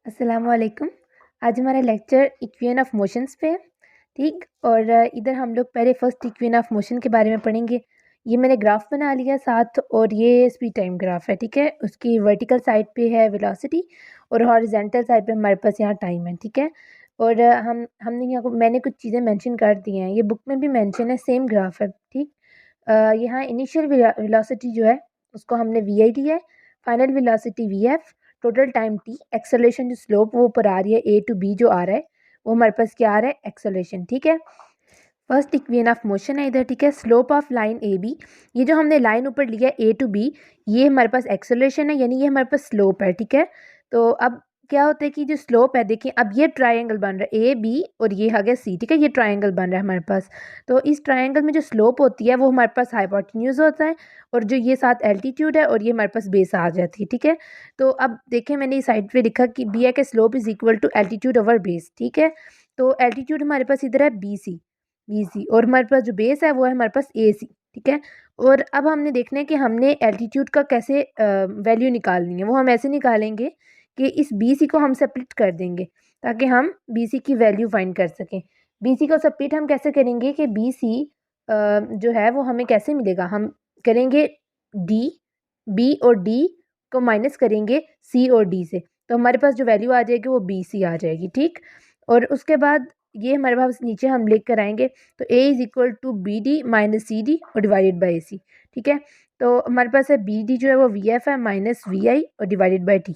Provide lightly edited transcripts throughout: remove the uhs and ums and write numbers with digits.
अस्सलामुअलैकुम। आज हमारा लेक्चर इक्वेशन ऑफ मोशंस पे है, ठीक। और इधर हम लोग पहले फर्स्ट इक्वेशन ऑफ मोशन के बारे में पढ़ेंगे। ये मैंने ग्राफ बना लिया साथ, और ये स्पीड टाइम ग्राफ है, ठीक है। उसकी वर्टिकल साइड पे है वेलोसिटी और हॉरिजॉन्टल साइड पे हमारे पास यहाँ टाइम है, ठीक है। और हमने यहाँ को मैंने कुछ चीज़ें मेंशन कर दी हैं, ये बुक में भी मेंशन है, सेम ग्राफ है, ठीक। यहाँ इनिशियल वेलोसिटी जो है उसको हमने वी आई लिया है, final velocity V F, total time T, acceleration जो स्लोप वो ऊपर आ रही है ए टू बी जो आ रहा है वो हमारे पास क्या आ रहा है, एक्सेलरेशन, ठीक है। फर्स्ट इक्वेशन ऑफ मोशन है इधर, ठीक है। Slope of line A B, ये जो हमने लाइन ऊपर लिया ए टू बी, ये हमारे पास एक्सेलरेशन है, यानी ये हमारे पास स्लोप है, ठीक है। तो अब क्या होता है कि जो स्लोप है, देखिए अब ये ट्रायंगल बन रहा है ए बी और ये आ गया सी, ठीक है। ये ट्रायंगल बन रहा है हमारे पास। तो इस ट्रायंगल में जो स्लोप होती है वो हमारे पास हाइपोटेन्यूज होता है, और जो ये साथ एल्टीट्यूड है और ये हमारे पास बेस आ जाती है, ठीक है। तो अब देखें मैंने इस साइड पे लिखा कि बी ए के slope is equal to altitude over base, ठीक है। तो एल्टीट्यूड हमारे पास इधर है बी सी, और हमारे पास जो बेस है वो है हमारे पास ए सी, ठीक है। और अब हमने देखना है कि हमने एल्टीट्यूड का कैसे वैल्यू निकालनी है। वो हम ऐसे निकालेंगे कि इस बी सी को हम स्प्लिट कर देंगे ताकि हम बी सी की वैल्यू फाइंड कर सकें। बी सी को स्प्लिट हम कैसे करेंगे कि बी सी जो है वो हमें कैसे मिलेगा, हम करेंगे डी, बी और डी को माइनस करेंगे सी और डी से, तो हमारे पास जो वैल्यू आ जाएगी वो बी सी आ जाएगी, ठीक। और उसके बाद ये हमारे पास नीचे हम लिख कर आएंगे, तो A is equal to B D minus C D और डिवाइडेड बाई ए सी, ठीक है। तो हमारे पास है बी डी जो है वो वी एफ है माइनस वी आई और डिवाइडेड बाई टी।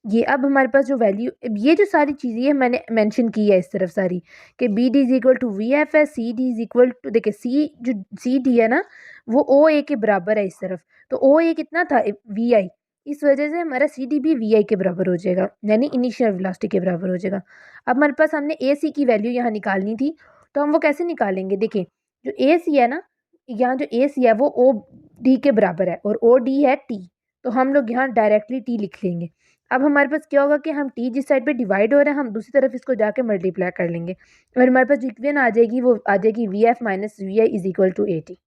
ये अब हमारे पास जो वैल्यू, ये जो सारी चीज़ें हैं मैंने मेंशन की है इस तरफ सारी, कि B D is equal to V F है, C D is equal to, देखिए सी जो सी डी है ना वो ओ ए के बराबर है इस तरफ, तो ओ ए कितना था, वी आई, इस वजह से हमारा सी डी भी वी आई के बराबर हो जाएगा, यानी इनिशियल वेलोसिटी के बराबर हो जाएगा। अब हमारे पास हमने ए सी की वैल्यू यहाँ निकालनी थी, तो हम वो कैसे निकालेंगे, देखिए जो ए सी है ना, यहाँ जो ए सी है वो ओ डी के बराबर है और ओ डी है टी, तो हम लोग यहाँ डायरेक्टली टी लिख लेंगे। अब हमारे पास क्या होगा कि हम टी जिस साइड पे डिवाइड हो रहा है हम दूसरी तरफ इसको जाके मल्टीप्लाई कर लेंगे, और हमारे पास जो इक्वेशन आ जाएगी वो आ जाएगी V F minus V I is equal to A T.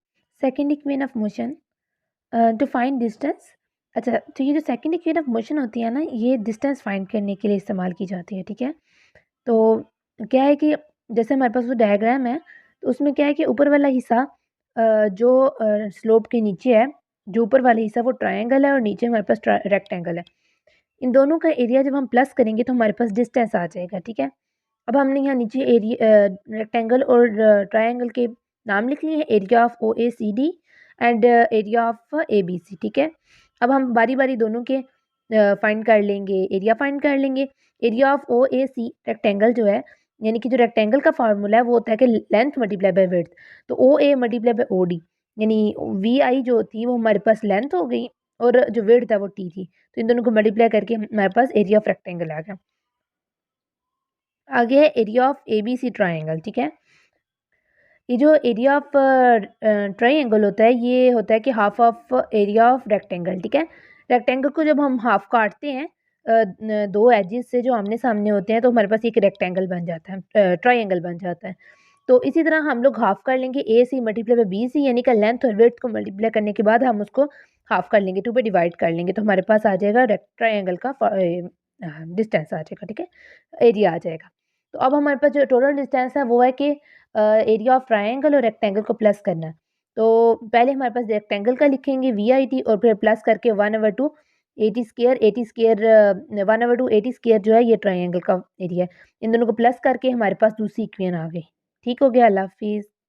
Second equation of motion to find distance. अच्छा, तो ये जो सेकेंड इक्वेशन ऑफ मोशन होती है ना, ये डिस्टेंस फाइंड करने के लिए इस्तेमाल की जाती है, ठीक है। तो क्या है कि जैसे हमारे पास वो डायग्राम है, तो उसमें क्या है कि ऊपर वाला हिस्सा जो स्लोप के नीचे है, जो ऊपर वाला हिस्सा वो ट्रायंगल है और नीचे हमारे पास रेक्टेंगल है। इन दोनों का एरिया जब हम प्लस करेंगे तो हमारे पास डिस्टेंस आ जाएगा, ठीक है। अब हमने यहाँ नीचे एरिया रेक्टेंगल और ट्रायंगल के नाम लिख लिए हैं, area of O A C D and area of A B C, ठीक है। अब हम बारी बारी दोनों के फाइंड कर लेंगे, एरिया फाइंड कर लेंगे। Area of O A C rectangle जो है, यानी कि जो रेक्टेंगल का फार्मूला है वो होता है कि लेंथ मल्टीप्लाई बाय विड्थ, तो ओ A multiply by O D, यानी वी आई जो थी वो हमारे पास लेंथ हो गई और जो विड्थ है वो टी थी, तो इन दोनों को मल्टीप्लाई करके हमारे पास एरिया ऑफ रेक्टेंगल आ गया। आगे है area of A B C triangle, ठीक है। ये जो एरिया ऑफ ट्राइंगल होता है ये होता है कि half of area of rectangle, ठीक है। रेक्टेंगल को जब हम हाफ काटते हैं दो एजेस से जो आमने सामने होते हैं, तो हमारे पास एक रेक्टेंगल बन जाता है, ट्राइंगल बन जाता है। तो इसी तरह हम लोग हाफ कर लेंगे ए C multiply by B C, यानी कि लेंथ और विड्थ को मल्टीप्लाई करने के बाद हम उसको हाफ कर लेंगे, टू पे डिवाइड कर लेंगे, तो हमारे पास आ जाएगा ट्राइंगल का डिस्टेंस आ जाएगा, ठीक है, एरिया आ जाएगा। तो अब हमारे पास जो टोटल डिस्टेंस है वो है कि एरिया ऑफ ट्राइंगल और रेक्टेंगल को प्लस करना है। तो पहले हमारे पास रेक्टेंगल का लिखेंगे वी आई टी, और फिर प्लस करके 1/2 एटी स्केयर 1/2 एटी स्केयर जो है ये ट्राइंगल का एरिया है। इन दोनों को प्लस करके हमारे पास दूसरी इक्वेशन आ गई। ठीक हो गया, अल्लाह हाफिज़।